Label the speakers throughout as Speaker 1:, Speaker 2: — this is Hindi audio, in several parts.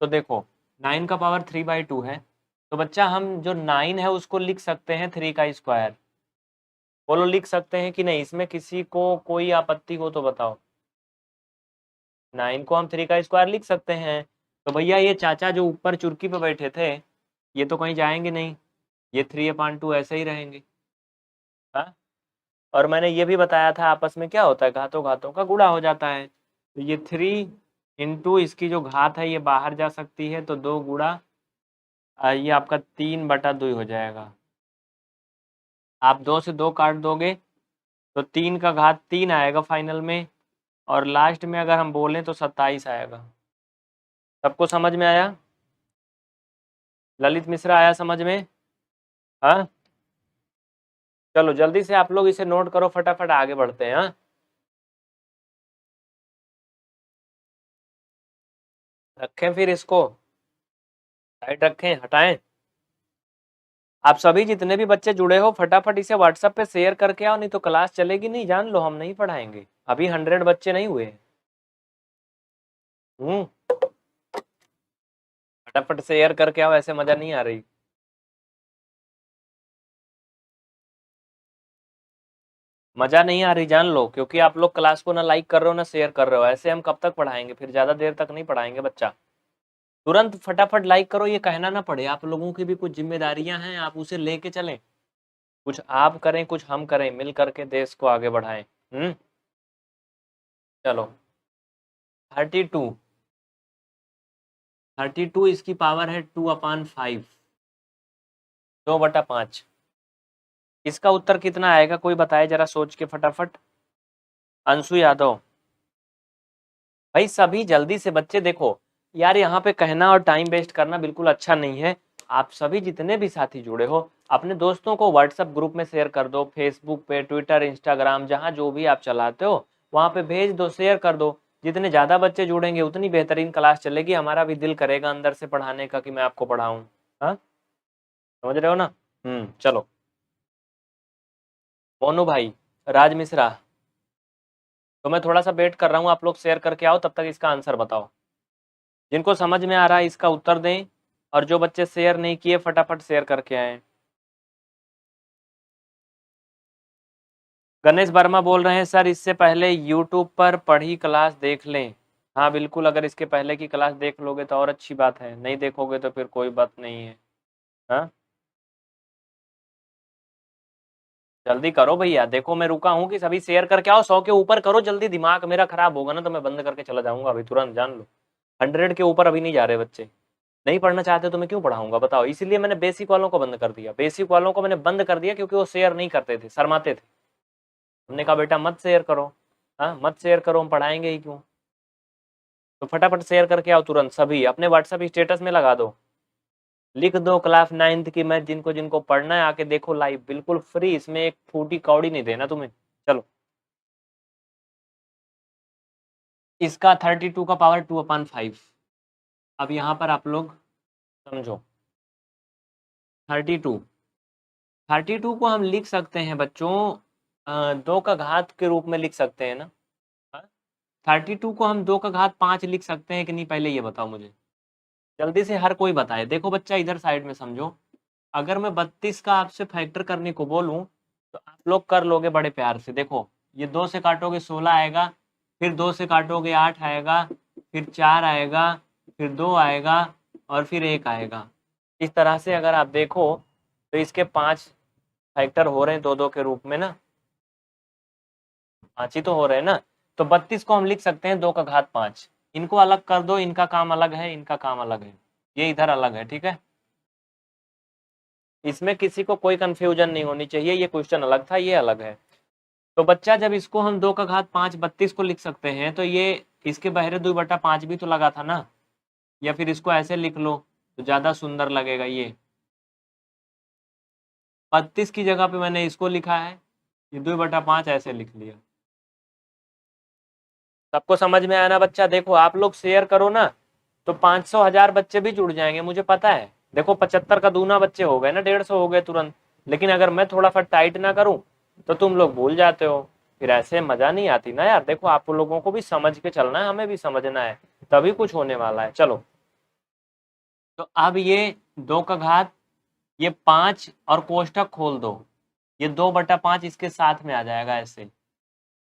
Speaker 1: तो देखो 9 का पावर 3/2 है, तो बच्चा हम जो 9 है उसको लिख सकते हैं 3 का स्क्वायर। बोलो लिख सकते हैं कि नहीं? इसमें किसी को कोई आपत्ति हो तो बताओ। 9 को हम 3 का स्क्वायर लिख सकते हैं। तो भैया ये चाचा जो ऊपर चुरकी पे बैठे थे, ये तो कहीं जाएंगे नहीं, ये 3/2 ऐसे ही रहेंगे। हाँ, और मैंने ये भी बताया था आपस में क्या होता है, घातों घातों का गुणा हो जाता है। तो ये 3 इंटू इसकी जो घात है ये बाहर जा सकती है, तो 2 गुणा ये आपका 3/2 हो जाएगा। आप 2 से 2 काट दोगे तो 3 का घात 3 आएगा फाइनल में, और लास्ट में अगर हम बोलें तो 27 आएगा। सबको समझ में आया? ललित मिश्रा आया समझ में? हाँ, चलो जल्दी से आप लोग इसे नोट करो, फटाफट आगे बढ़ते हैं। हाँ, रखें फिर इसको साइड रखें, हटाएं। आप सभी जितने भी बच्चे जुड़े हो फटाफट इसे व्हाट्सएप पे शेयर करके आओ, नहीं तो क्लास चलेगी नहीं, जान लो हम नहीं पढ़ाएंगे। अभी 100 बच्चे नहीं हुए। फटाफट शेयर करके आओ, ऐसे मजा नहीं आ रही। मजा नहीं आ रही जान लो, क्योंकि आप लोग क्लास को ना लाइक कर रहे हो ना शेयर कर रहे हो। ऐसे हम कब तक पढ़ाएंगे? फिर ज्यादा देर तक नहीं पढ़ाएंगे बच्चा। तुरंत फटाफट लाइक करो, ये कहना ना पड़े। आप लोगों की भी कुछ जिम्मेदारियां हैं, आप उसे लेके चलें। कुछ आप करें कुछ हम करें, मिल करके देश को आगे बढ़ाएं। चलो 32, 32 इसकी पावर है 2/5, 2/5। इसका उत्तर कितना आएगा कोई बताए जरा सोच के फटाफट। अंशु यादव। भाई सभी जल्दी से बच्चे देखो यार, यहाँ पे कहना और टाइम वेस्ट करना बिल्कुल अच्छा नहीं है। आप सभी जितने भी साथी जुड़े हो अपने दोस्तों को व्हाट्सएप ग्रुप में शेयर कर दो, फेसबुक पे, ट्विटर, इंस्टाग्राम, जहाँ जो भी आप चलाते हो वहाँ पे भेज दो, शेयर कर दो। जितने ज़्यादा बच्चे जुड़ेंगे उतनी बेहतरीन क्लास चलेगी। हमारा भी दिल करेगा अंदर से पढ़ाने का कि मैं आपको पढ़ाऊँ। हाँ, समझ रहे हो ना? चलो मोनू भाई, राज मिश्रा, तो मैं थोड़ा सा वेट कर रहा हूँ, आप लोग शेयर करके आओ, तब तक इसका आंसर बताओ। जिनको समझ में आ रहा है इसका उत्तर दें, और जो बच्चे शेयर नहीं किए फटाफट शेयर करके आए। गणेश वर्मा बोल रहे हैं सर इससे पहले यूट्यूब पर पढ़ी क्लास देख लें। हाँ बिल्कुल, अगर इसके पहले की क्लास देख लोगे तो और अच्छी बात है, नहीं देखोगे तो फिर कोई बात नहीं है। हाँ, जल्दी करो भैया, देखो मैं रुका हूँ कि सभी शेयर करके आओ। 100 के ऊपर करो जल्दी, दिमाग मेरा खराब होगा ना तो मैं बंद करके चला जाऊंगा अभी तुरंत, जान लो। 100 के ऊपर अभी नहीं जा रहे बच्चे। नहीं पढ़ना चाहते तो मैं क्यों पढ़ाऊंगा बताओ? इसीलिए मैंने बेसिक वालों को बंद कर दिया। बेसिक वालों को मैंने बंद कर दिया क्योंकि वो शेयर नहीं करते थे, शर्माते थे। हमने कहा बेटा मत शेयर करो। हाँ, मत शेयर करो, हम पढ़ाएंगे ही क्यों? तो फटाफट शेयर करके आओ तुरंत, सभी अपने व्हाट्सएप स्टेटस में लगा दो, लिख दो क्लास 9th की मैथ, जिनको जिनको पढ़ना है आके देखो लाइव, बिल्कुल फ्री, इसमें एक फूटी कौड़ी नहीं देना तुम्हें। चलो, इसका 32 का पावर 2/5। अब यहाँ पर आप लोग समझो, 32, 32 को हम लिख सकते हैं बच्चों 2 का घात के रूप में लिख सकते हैं ना? 32 को हम 2 का घात 5 लिख सकते हैं कि नहीं, पहले ये बताओ मुझे जल्दी से, हर कोई बताए। देखो बच्चा इधर साइड में समझो, अगर मैं 32 का आपसे फैक्टर करने को बोलूं तो आप लोग कर लोगे बड़े प्यार से। देखो ये 2 से काटोगे 16 आएगा, फिर 2 से काटोगे 8 आएगा, फिर 4 आएगा, फिर 2 आएगा, और फिर 1 आएगा। इस तरह से अगर आप देखो तो इसके 5 फैक्टर हो रहे हैं 2 2 के रूप में ना, 5 ही तो हो रहे हैं ना। तो 32 को हम लिख सकते हैं 2 का घात 5। इनको अलग कर दो, इनका काम अलग है, इनका काम अलग है, ये इधर अलग है, ठीक है। इसमें किसी को कोई कंफ्यूजन नहीं होनी चाहिए, ये क्वेश्चन अलग था, ये अलग है। तो बच्चा जब इसको हम 2 का घात 5 32 को लिख सकते हैं, तो ये इसके बहरे 2/5 भी तो लगा था ना। या फिर इसको ऐसे लिख लो तो ज्यादा सुंदर लगेगा। ये 32 की जगह पे मैंने इसको लिखा है, ये 2/5 ऐसे लिख लिया। सबको समझ में आया ना बच्चा? देखो आप लोग शेयर करो ना तो 500 1000 बच्चे भी जुड़ जाएंगे, मुझे पता है। देखो 75 का दूना बच्चे हो गए ना, 150 हो गए तुरंत। लेकिन अगर मैं थोड़ा सा टाइट ना करूं तो तुम लोग भूल जाते हो, फिर ऐसे मजा नहीं आती ना यार। देखो आप लोगों को भी समझ के चलना है, हमें भी समझना है, तभी कुछ होने वाला है। चलो तो अब ये 2 का घात, ये 5 और कोष्ठक खोल दो, ये 2/5 इसके साथ में आ जाएगा ऐसे,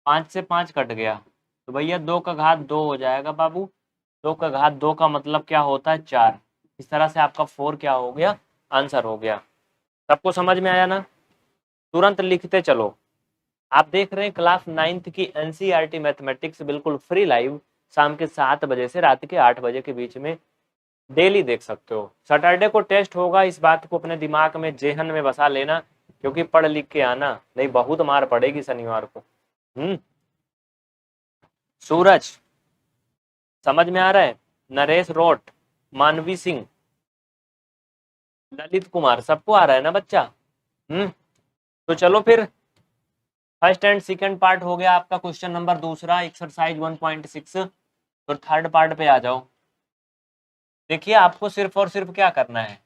Speaker 1: 5 से 5 कट गया, तो भैया 2 का घात 2 हो जाएगा बाबू। 2 का घात 2 का मतलब क्या होता है 4। इस तरह से आपका 4 क्या हो गया, आंसर हो गया। सबको समझ में आया ना? तुरंत लिखते चलो। आप देख रहे हैं क्लास 9th की एनसीईआरटी मैथमेटिक्स बिल्कुल फ्री लाइव, शाम के 7 बजे से रात के 8 बजे के बीच में डेली देख सकते हो। सैटरडे को टेस्ट होगा, इस बात को अपने दिमाग में जेहन में बसा लेना, क्योंकि पढ़ लिख के आना, नहीं बहुत मार पड़ेगी शनिवार को। सूरज समझ में आ रहा है, नरेश रोट, मानवी सिंह, ललित कुमार, सबको आ रहा है ना बच्चा? तो चलो फिर, फर्स्ट एंड सेकंड पार्ट हो गया आपका। क्वेश्चन नंबर दूसरा एक्सरसाइज 1.6, तो थर्ड पार्ट पे आ जाओ। देखिए आपको सिर्फ और सिर्फ क्या करना है,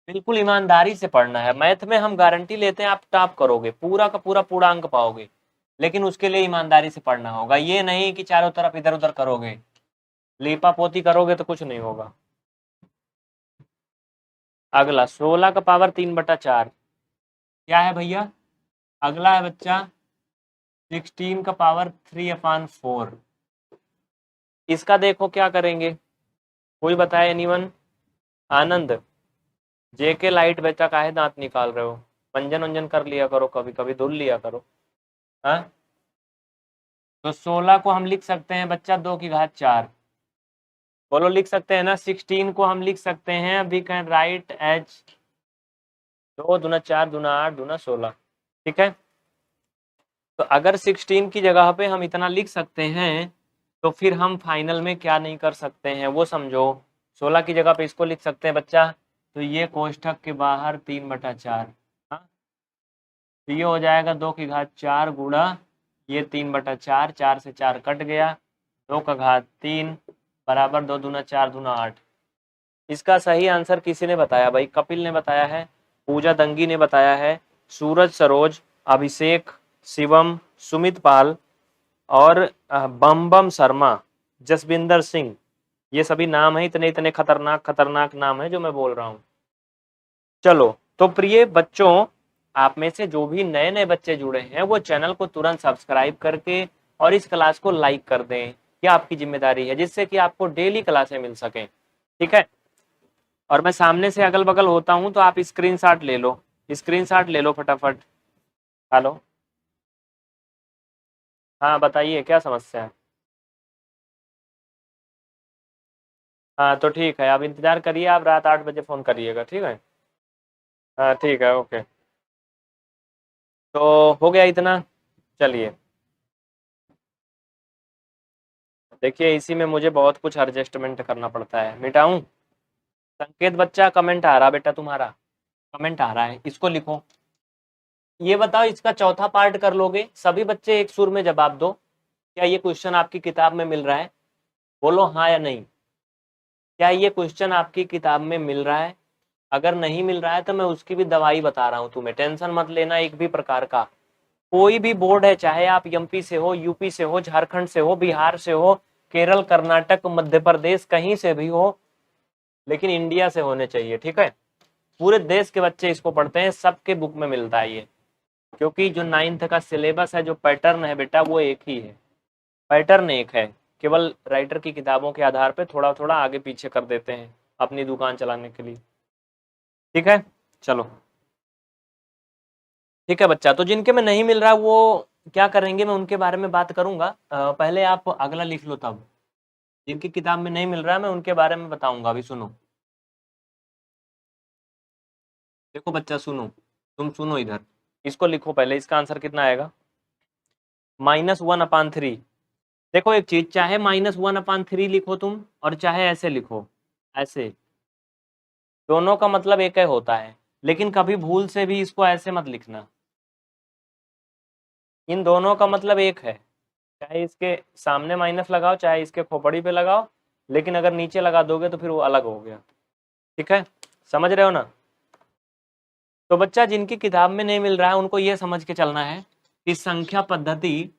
Speaker 1: बिल्कुल ईमानदारी से पढ़ना है। मैथ में हम गारंटी लेते हैं आप टॉप करोगे, पूरा का पूरा अंक पाओगे, लेकिन उसके लिए ईमानदारी से पढ़ना होगा। ये नहीं कि चारों तरफ इधर उधर करोगे, लीपा पोती करोगे तो कुछ नहीं होगा। अगला 16 का पावर 3/4 क्या है भैया? अगला है बच्चा 16 का पावर 3/4। इसका देखो क्या करेंगे, कोई बताए? एनीवन? आनंद, जेके लाइट बेटा काहे दांत निकाल रहे हो? मंजन वंजन कर लिया करो, कभी कभी धुल लिया करो। हाँ, तो 16 को हम लिख सकते हैं बच्चा 2 की घात 4। बोलो लिख सकते हैं ना? 16 को हम लिख सकते हैं, वी कैन राइट एज 2 दूना 4 दूना 8 दूना 16। ठीक है, तो अगर 16 की जगह पे हम इतना लिख सकते हैं, तो फिर हम फाइनल में क्या नहीं कर सकते हैं वो समझो। 16 की जगह पे इसको लिख सकते हैं बच्चा, तो ये कोष्ठक के बाहर 3/4। हाँ, तो ये हो जाएगा 2 की घात 4 गुणा ये 3/4, 4 से 4 कट गया, 2 का घात 3 बराबर 2 दूना 4 दूना 8। इसका सही आंसर किसी ने बताया भाई? कपिल ने बताया है, पूजा दंगी ने बताया है, सूरज सरोज, अभिषेक, शिवम, सुमित पाल और बम बम शर्मा, जसविंदर सिंह, ये सभी नाम है, इतने इतने खतरनाक खतरनाक नाम है जो मैं बोल रहा हूँ। चलो तो प्रिय बच्चों, आप में से जो भी नए नए बच्चे जुड़े हैं वो चैनल को तुरंत सब्सक्राइब करके और इस क्लास को लाइक कर दें, ये आपकी जिम्मेदारी है, जिससे कि आपको डेली क्लासें मिल सकें। ठीक है, और मैं सामने से अगल बगल होता हूं तो आप स्क्रीनशॉट ले लो, स्क्रीनशॉट ले लो फटाफट। हेलो, हाँ बताइए क्या समस्या है? हाँ तो ठीक है, आप इंतजार करिए, आप रात 8 बजे फ़ोन करिएगा, ठीक है? हाँ ठीक है, ओके। तो हो गया इतना, चलिए। देखिए इसी में मुझे बहुत कुछ एडजस्टमेंट करना पड़ता है। मिटाऊं? संकेत बच्चा कमेंट आ रहा बेटा, तुम्हारा कमेंट आ रहा है, इसको लिखो। ये बताओ इसका चौथा पार्ट कर लोगे? सभी बच्चे एक सुर में जवाब दो, क्या ये क्वेश्चन आपकी किताब में मिल रहा है? बोलो हाँ या नहीं। क्या ये क्वेश्चन आपकी किताब में मिल रहा है? अगर नहीं मिल रहा है तो मैं उसकी भी दवाई बता रहा हूँ तुम्हें, टेंशन मत लेना एक भी प्रकार का। कोई भी बोर्ड है, चाहे आप एमपी से हो, यूपी से हो, झारखंड से हो, बिहार से हो, केरल, कर्नाटक, मध्य प्रदेश, कहीं से भी हो, लेकिन इंडिया से होने चाहिए। ठीक है, पूरे देश के बच्चे इसको पढ़ते हैं, सबके बुक में मिलता है ये, क्योंकि जो 9th का सिलेबस है, जो पैटर्न है बेटा वो एक ही है, पैटर्न एक है, केवल राइटर की किताबों के आधार पर थोड़ा थोड़ा आगे पीछे कर देते हैं अपनी दुकान चलाने के लिए। ठीक है, चलो ठीक है बच्चा, तो जिनके में नहीं मिल रहा वो क्या करेंगे मैं उनके बारे में बात करूंगा। पहले आप अगला लिख लो, तब जिनकी किताब में नहीं मिल रहा है मैं उनके बारे में बताऊंगा। अभी सुनो, देखो बच्चा सुनो, तुम सुनो इधर, इसको लिखो पहले। इसका आंसर कितना आएगा? -1/3। देखो एक चीज, चाहे -1/3 लिखो तुम और चाहे ऐसे लिखो, ऐसे, दोनों का मतलब एक ही होता है, लेकिन कभी भूल से भी इसको ऐसे मत लिखना, इन दोनों का मतलब एक है। चाहे इसके सामने माइनस लगाओ, चाहे इसके खोपड़ी पे लगाओ, लेकिन अगर नीचे लगा दोगे तो फिर वो अलग हो गया। ठीक है, समझ रहे हो ना? तो बच्चा जिनकी किताब में नहीं मिल रहा है उनको ये समझ के चलना है कि संख्या पद्धति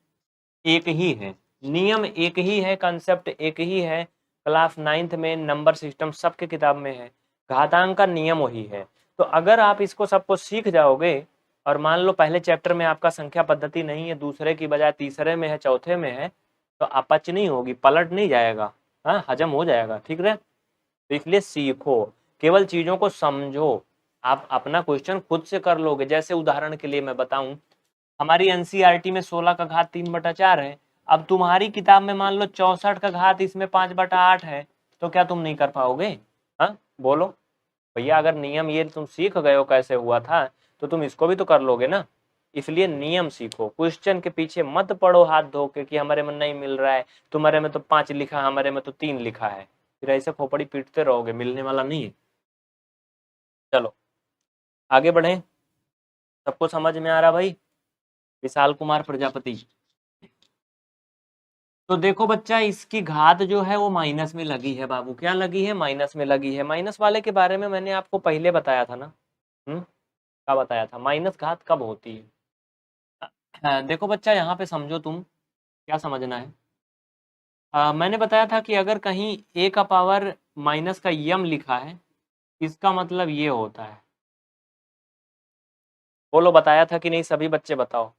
Speaker 1: एक ही है, नियम एक ही है, कंसेप्ट एक ही है। क्लास 9th में नंबर सिस्टम सबके किताब में है, घातांक का नियम वही है। तो अगर आप इसको सबको सीख जाओगे और मान लो पहले चैप्टर में आपका संख्या पद्धति नहीं है, दूसरे की बजाय तीसरे में है, चौथे में है, तो अपच नहीं होगी, पलट नहीं जाएगा, हाँ हजम हो जाएगा, ठीक है। तो इसलिए सीखो, केवल चीजों को समझो, आप अपना क्वेश्चन खुद से कर लोगे। जैसे उदाहरण के लिए मैं बताऊं, हमारी एनसीईआरटी में 16 का घात 3/4 है, अब तुम्हारी किताब में मान लो 64 का घात इसमें 5/8 है, तो क्या तुम नहीं कर पाओगे? हाँ बोलो भैया, अगर नियम ये तुम सीख गए हो कैसे हुआ था, तो तुम इसको भी तो कर लोगे ना। इसलिए नियम सीखो, क्वेश्चन के पीछे मत पड़ो हाथ धो के कि हमारे में नहीं मिल रहा है, तुम्हारे में तो 5 लिखा, हमारे में तो 3 लिखा है, फिर ऐसे खोपड़ी पीटते रहोगे, मिलने वाला नहीं है। चलो आगे बढ़े, सबको समझ में आ रहा भाई? विशाल कुमार प्रजापति। तो देखो बच्चा, इसकी घात जो है वो माइनस में लगी है बाबू, क्या लगी है? माइनस में लगी है। माइनस वाले के बारे में मैंने आपको पहले बताया था ना, क्या बताया था? माइनस घात कब होती है? देखो बच्चा, यहाँ पे समझो तुम, क्या समझना है। मैंने बताया था कि अगर कहीं a का पावर माइनस का यम लिखा है, इसका मतलब ये होता है। बोलो, बताया था कि नहीं? सभी बच्चे बताओ।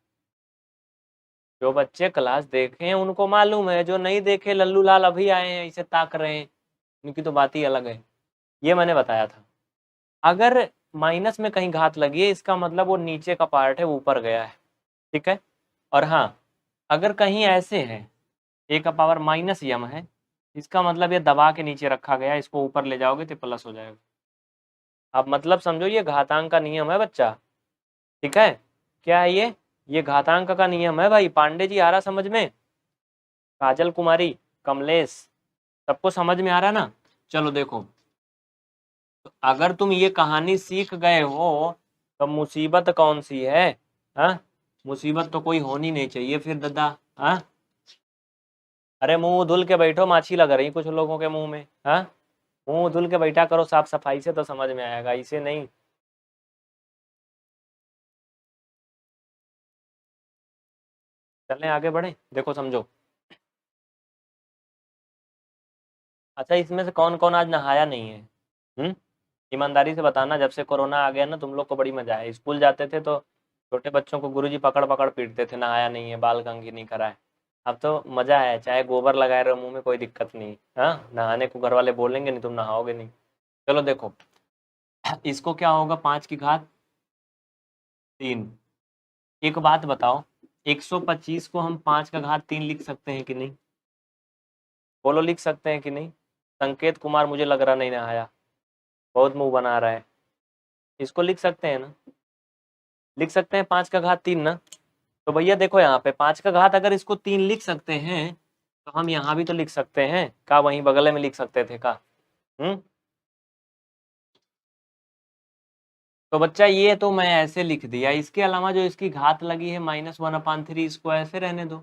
Speaker 1: जो बच्चे क्लास देखे हैं उनको मालूम है, जो नहीं देखे लल्लू लाल अभी आए हैं इसे ताक रहे हैं, उनकी तो बात ही अलग है। ये मैंने बताया था, अगर माइनस में कहीं घात लगी है इसका मतलब वो नीचे का पार्ट है, ऊपर गया है, ठीक है। और हाँ, अगर कहीं ऐसे है a का पावर माइनस यम है, इसका मतलब ये दबा के नीचे रखा गया है, इसको ऊपर ले जाओगे तो प्लस हो जाएगा। अब मतलब समझो, ये घातांक का नियम है बच्चा, ठीक है। क्या है ये घातांक का नियम है भाई। पांडे जी आ रहा समझ में? काजल कुमारी, कमलेश, सबको समझ में आ रहा ना? चलो देखो, तो अगर तुम ये कहानी सीख गए हो तो मुसीबत कौन सी है? हाँ, मुसीबत तो कोई होनी नहीं चाहिए फिर दादा। हाँ, अरे मुंह धुल के बैठो, माछी लग रही कुछ लोगों के मुंह में। हाँ, मुंह धुल के बैठा करो साफ सफाई से, तो समझ में आएगा, इसे नहीं। चलें आगे बढ़े, देखो समझो। अच्छा, इसमें से कौन कौन आज नहाया नहीं है? हम्म, ईमानदारी से बताना। जब से कोरोना आ गया ना, तुम लोग को बड़ी मजा है। स्कूल जाते थे तो छोटे बच्चों को गुरुजी पकड़ पकड़ पीटते थे, नहाया नहीं है, बाल कंघी नहीं करा है। अब तो मजा है, चाहे गोबर लगाए रहो मुंह में, कोई दिक्कत नहीं। हाँ, नहाने को घर वाले बोलेंगे नहीं, तुम नहाओगे नहीं। चलो देखो, इसको क्या होगा? 5 की घात 3। एक बात बताओ, 125 को हम 5 का घात 3 लिख सकते हैं कि नहीं? बोलो, लिख सकते हैं कि नहीं? संकेत कुमार मुझे लग रहा नहीं नहाया, बहुत मुंह बना रहा है। इसको लिख सकते हैं ना? लिख सकते हैं 5 का घात 3 ना? तो भैया देखो, यहाँ पे 5 का घात अगर इसको 3 लिख सकते हैं, तो हम यहाँ भी तो लिख सकते हैं का? वहीं बगल में लिख सकते थे का? हम्म, तो बच्चा ये तो मैं ऐसे लिख दिया, इसके अलावा जो इसकी घात लगी है -1/3, इसको ऐसे रहने दो,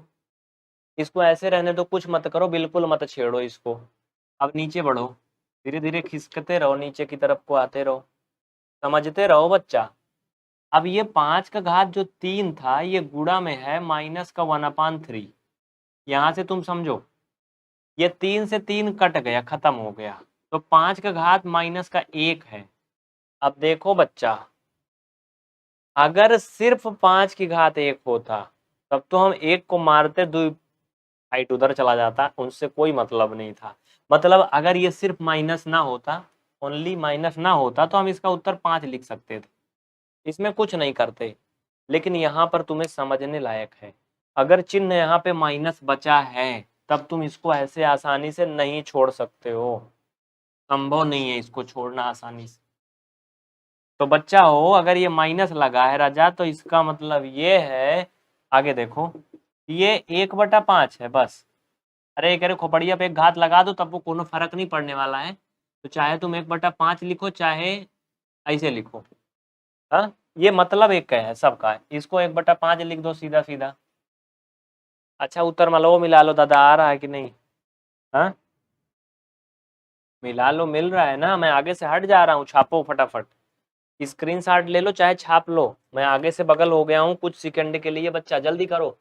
Speaker 1: इसको ऐसे रहने दो, कुछ मत करो, बिल्कुल मत छेड़ो इसको। अब नीचे बढ़ो, धीरे धीरे खिसकते रहो, नीचे की तरफ को आते रहो, समझते रहो बच्चा। अब ये 5 का घात जो 3 था, ये गुणा में है -1/3। यहाँ से तुम समझो, ये 3 से 3 कट गया, खत्म हो गया, तो 5 का घात -1 है। अब देखो बच्चा, अगर सिर्फ 5 की घात 1 होता, तब तो हम 1 को मारते, 2 हाइट उधर चला जाता, उनसे कोई मतलब नहीं था। मतलब अगर ये सिर्फ माइनस ना होता, ओनली माइनस ना होता, तो हम इसका उत्तर 5 लिख सकते थे, इसमें कुछ नहीं करते। लेकिन यहाँ पर तुम्हें समझने लायक है, अगर चिन्ह यहाँ पे माइनस बचा है, तब तुम इसको ऐसे आसानी से नहीं छोड़ सकते हो, संभव नहीं है इसको छोड़ना आसानी से। तो बच्चा हो, अगर ये माइनस लगा है राजा, तो इसका मतलब ये है, आगे देखो, ये 1/5 है बस। अरे कह रहे खोपड़िया पे एक घात लगा दो, तब वो कोनो फर्क नहीं पड़ने वाला है, तो चाहे तुम 1/5 लिखो, चाहे ऐसे लिखो। हाँ, ये मतलब एक का है, सबका है, इसको 1/5 लिख दो सीधा सीधा। अच्छा, उत्तर malo मिला लो दादा, आ रहा है कि नहीं? हाँ, मिला लो, मिल रहा है ना? मैं आगे से हट जा रहा हूँ, छापो फटाफट, स्क्रीनशॉट ले लो चाहे छाप लो, मैं आगे से बगल हो गया हूँ कुछ सेकंड के लिए, बच्चा जल्दी करो।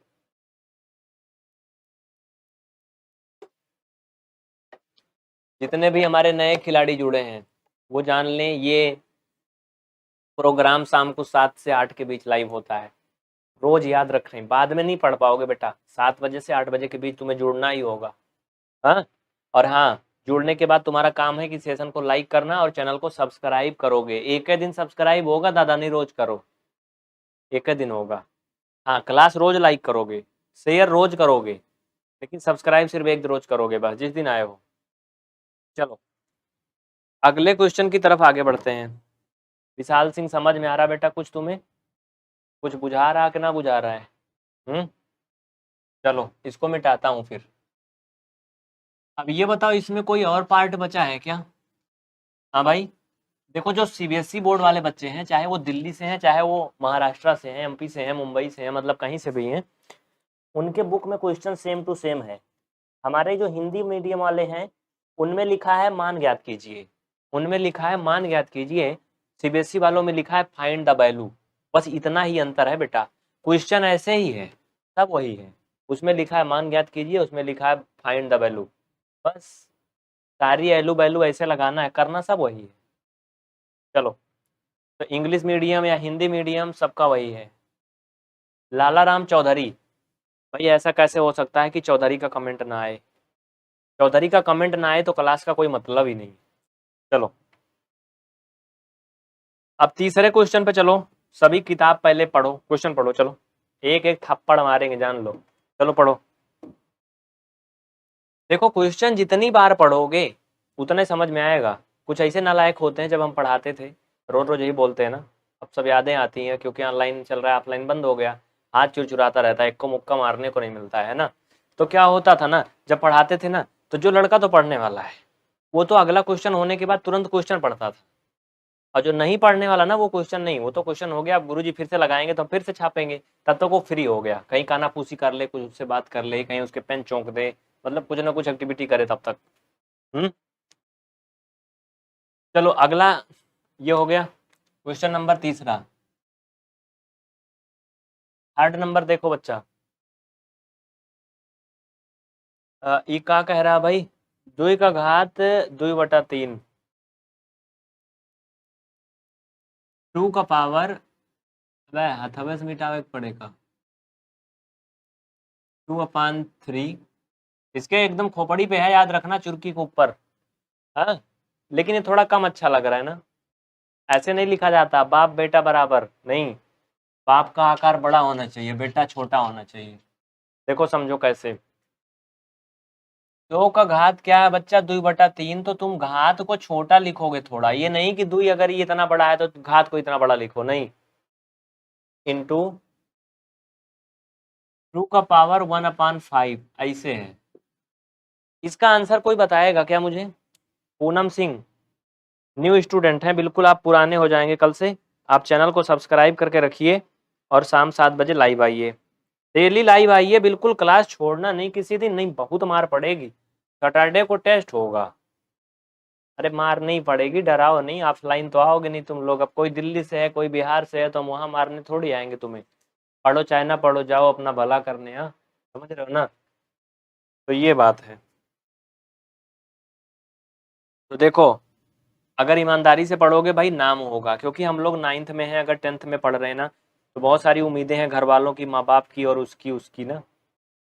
Speaker 1: जितने भी हमारे नए खिलाड़ी जुड़े हैं, वो जान लें। ये प्रोग्राम शाम को 7 से 8 के बीच लाइव होता है। रोज याद रखें, बाद में नहीं पढ़ पाओगे बेटा। 7 बजे से 8 बजे के बीच तुम्हें जुड़ना ही होगा। हाँ, और हाँ, जुड़ने के बाद तुम्हारा काम है कि सेशन को लाइक करना और चैनल को सब्सक्राइब करोगे। एक ही दिन सब्सक्राइब होगा दादा, नहीं रोज करो। एक ही दिन होगा। हाँ, क्लास रोज लाइक करोगे, शेयर रोज करोगे, लेकिन सब्सक्राइब सिर्फ एक रोज करोगे बस, जिस दिन आए हो। चलो अगले क्वेश्चन की तरफ आगे बढ़ते हैं। विशाल सिंह, समझ में आ रहा बेटा कुछ तुम्हें? कुछ बुझा रहा कि ना बुझा रहा है? चलो इसको मिटाता हूँ फिर। अब ये बताओ, इसमें कोई और पार्ट बचा है क्या? हाँ भाई, देखो जो सीबीएसई बोर्ड वाले बच्चे हैं, चाहे वो दिल्ली से हैं, चाहे वो महाराष्ट्र से हैं, एमपी से हैं, मुंबई से हैं, मतलब कहीं से भी हैं, उनके बुक में क्वेश्चन सेम टू सेम है। हमारे जो हिंदी मीडियम वाले हैं, उनमें लिखा है मान ज्ञात कीजिए, उनमें लिखा है मान ज्ञात कीजिए, सीबीएसई वालों में लिखा है फाइंड द वैल्यू। बस इतना ही अंतर है बेटा, क्वेश्चन ऐसे ही है, सब वही है। उसमें लिखा है मान ज्ञात कीजिए, उसमें लिखा है फाइंड द वैल्यू। बस सारी एलू बैलू ऐसे लगाना है, करना सब वही है। चलो, तो इंग्लिश मीडियम या हिंदी मीडियम सबका वही है। लाला राम चौधरी, भाई ऐसा कैसे हो सकता है कि चौधरी का कमेंट ना आए? चौधरी का कमेंट ना आए तो क्लास का कोई मतलब ही नहीं। चलो अब तीसरे क्वेश्चन पे चलो। सभी किताब पहले पढ़ो, क्वेश्चन पढ़ो, चलो एक एक थप्पड़ मारेंगे, जान लो। चलो पढ़ो। देखो क्वेश्चन जितनी बार पढ़ोगे उतने समझ में आएगा। कुछ ऐसे नालायक होते हैं, जब हम पढ़ाते थे रोज रोज यही बोलते हैं ना, अब सब यादें आती हैं क्योंकि ऑनलाइन चल रहा है, ऑफलाइन बंद हो गया। हाथ चुरचुराता रहता है, एक को मुक्का मारने को नहीं मिलता है ना। तो क्या होता था ना, जब पढ़ाते थे ना, तो जो लड़का तो पढ़ने वाला है वो तो अगला क्वेश्चन होने के बाद तुरंत क्वेश्चन पढ़ता था, और जो नहीं पढ़ने वाला ना, वो क्वेश्चन नहीं, वो तो क्वेश्चन हो गया, अब गुरुजी फिर से लगाएंगे तो फिर से छापेंगे, तब तक वो फ्री हो गया, कहीं कानाफूसी कर ले, कुछ उससे बात कर ले, कहीं उसके पेन चौंक दे, मतलब कुछ ना कुछ एक्टिविटी करे तब तक। चलो अगला, ये हो गया क्वेश्चन नंबर तीसरा। थर्ड नंबर देखो बच्चा, ई का कह रहा भाई, 2 का घात 2/3, 2 का पावर, वह हथवे से मिटावे पड़ेगा, 2/3। इसके एकदम खोपड़ी पे है, याद रखना, चुरकी के ऊपर। हाँ, लेकिन ये थोड़ा कम अच्छा लग रहा है ना। ऐसे नहीं लिखा जाता, बाप बेटा बराबर नहीं, बाप का आकार बड़ा होना चाहिए, बेटा छोटा होना चाहिए। देखो समझो कैसे। 2 का घात क्या है बच्चा? 2/3, तो तुम घात को छोटा लिखोगे थोड़ा, ये नहीं कि 2 अगर ये इतना बड़ा है तो घात को इतना बड़ा लिखो, नहीं। इंटू 2 का पावर 1/5, ऐसे है। इसका आंसर कोई बताएगा क्या मुझे? पूनम सिंह, न्यू स्टूडेंट हैं बिल्कुल, आप पुराने हो जाएंगे कल से। आप चैनल को सब्सक्राइब करके रखिए और शाम 7 बजे लाइव आइए, डेली लाइव आइए बिल्कुल, क्लास छोड़ना नहीं किसी दिन, नहीं बहुत मार पड़ेगी। सैटरडे को टेस्ट होगा। अरे मार नहीं पड़ेगी, डराओ नहीं, ऑफलाइन तो आओगे नहीं तुम लोग, अब कोई दिल्ली से है, कोई बिहार से है, तो हम वहाँ मारने थोड़ी आएंगे तुम्हें। पढ़ो चाहे ना पढ़ो, जाओ अपना भला करने, हाँ, समझ रहे हो ना। तो ये बात है। तो देखो, अगर ईमानदारी से पढ़ोगे भाई नाम होगा, क्योंकि हम लोग 9th में हैं, अगर 10th में पढ़ रहे हैं ना, तो बहुत सारी उम्मीदें हैं घर वालों की, माँ बाप की और उसकी उसकी ना,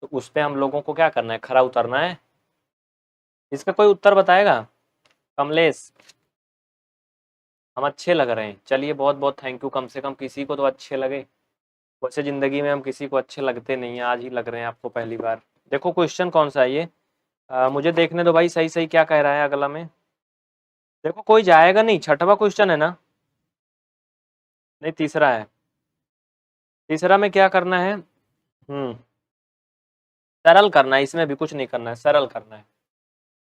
Speaker 1: तो उस पर हम लोगों को क्या करना है, खरा उतरना है। इसका कोई उत्तर बताएगा? कमलेश, हम अच्छे लग रहे हैं, चलिए बहुत बहुत थैंक यू, कम से कम किसी को तो अच्छे लगे। वैसे ज़िंदगी में हम किसी को अच्छे लगते नहीं हैं, आज ही लग रहे हैं आपको पहली बार। देखो क्वेश्चन कौन सा है ये, मुझे देखने दो भाई, सही सही क्या कह रहा है अगला में। देखो कोई जाएगा नहीं, छठवां क्वेश्चन है ना? नहीं तीसरा है। तीसरा में क्या करना है? सरल करना है, इसमें भी कुछ नहीं करना है, सरल करना है।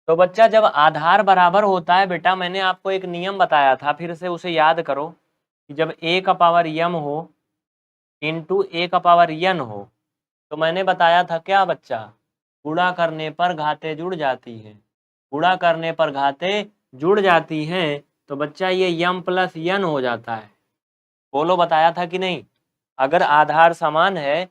Speaker 1: तो बच्चा जब आधार बराबर होता है बेटा, मैंने आपको एक नियम बताया था, फिर से उसे याद करो, कि जब a का पावर m हो इंटू a का पावर n हो, तो मैंने बताया था क्या बच्चा, गुणा करने पर घातें जुड़ जाती हैं, गुणा करने पर घातें जुड़ जाती हैं, तो बच्चा ये m प्लस n हो जाता है। बोलो बताया था कि नहीं? अगर आधार समान है,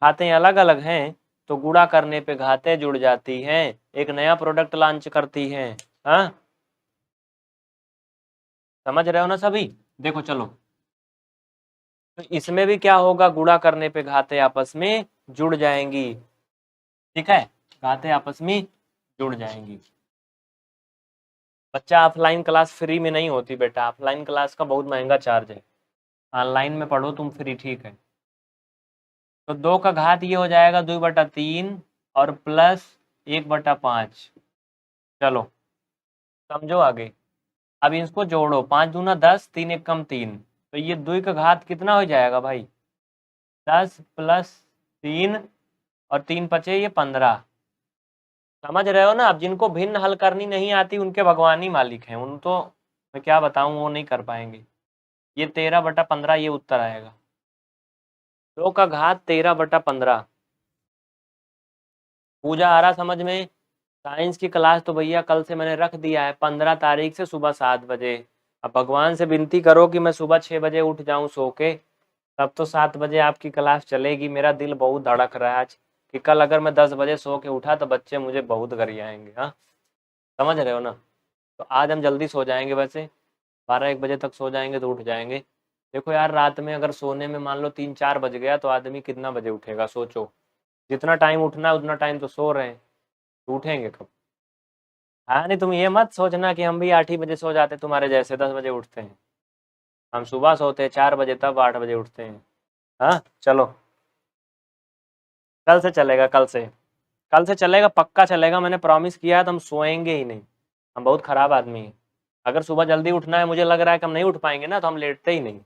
Speaker 1: घातें अलग अलग हैं, तो गुणा करने पे घातें जुड़ जाती हैं, एक नया प्रोडक्ट लॉन्च करती हैं। हाँ, समझ रहे हो ना सभी? देखो चलो, तो इसमें भी क्या होगा, गुणा करने पे घातें आपस में जुड़ जाएंगी। ठीक है, घातें आपस में जुड़ जाएंगी। बच्चा ऑफलाइन क्लास फ्री में नहीं होती बेटा, ऑफलाइन क्लास का बहुत महंगा चार्ज है। ऑनलाइन में पढ़ो तुम फ्री, ठीक है। तो 2 का घात ये हो जाएगा 2/3 और प्लस 1/5। चलो समझो आगे। अब इसको जोड़ो, 5 दूना 10, 3 एक कम 3, तो ये 2 का घात कितना हो जाएगा भाई, 10 प्लस 3 और 3 पचे ये 15। समझ रहे हो ना? अब जिनको भिन्न हल करनी नहीं आती उनके भगवान ही मालिक हैं, उन तो मैं क्या बताऊं, वो नहीं कर पाएंगे। ये 13/15 ये उत्तर आएगा। 2 का घात 13/15। पूजा आ रहा समझ में? साइंस की क्लास तो भैया कल से मैंने रख दिया है, 15 तारीख से सुबह 7 बजे। अब भगवान से विनती करो कि मैं सुबह 6 बजे उठ जाऊं सो के, तब तो 7 बजे आपकी क्लास चलेगी। मेरा दिल बहुत धड़क रहा है आज कि कल अगर मैं 10 बजे सो के उठा तो बच्चे मुझे बहुत गरियाएंगे। हाँ, समझ रहे हो ना? तो आज हम जल्दी सो जाएंगे, वैसे 12-1 बजे तक सो जाएंगे तो उठ जाएंगे। देखो यार, रात में अगर सोने में मान लो 3-4 बज गया तो आदमी कितना बजे उठेगा, सोचो। जितना टाइम उठना है उतना टाइम तो सो रहे हैं, तो उठेंगे कब? हाँ, नहीं तुम ये मत सोचना कि हम भी 8 ही बजे सो जाते तुम्हारे जैसे 10 बजे उठते हैं। हम सुबह सोते हैं 4 बजे, तब 8 बजे उठते हैं। हाँ चलो, कल से चलेगा, कल से चलेगा, पक्का चलेगा। मैंने प्रॉमिस किया है तो हम सोएंगे ही नहीं। हम बहुत खराब आदमी हैं। अगर सुबह जल्दी उठना है, मुझे लग रहा है कि हम नहीं उठ पाएंगे ना, तो हम लेटते ही नहीं।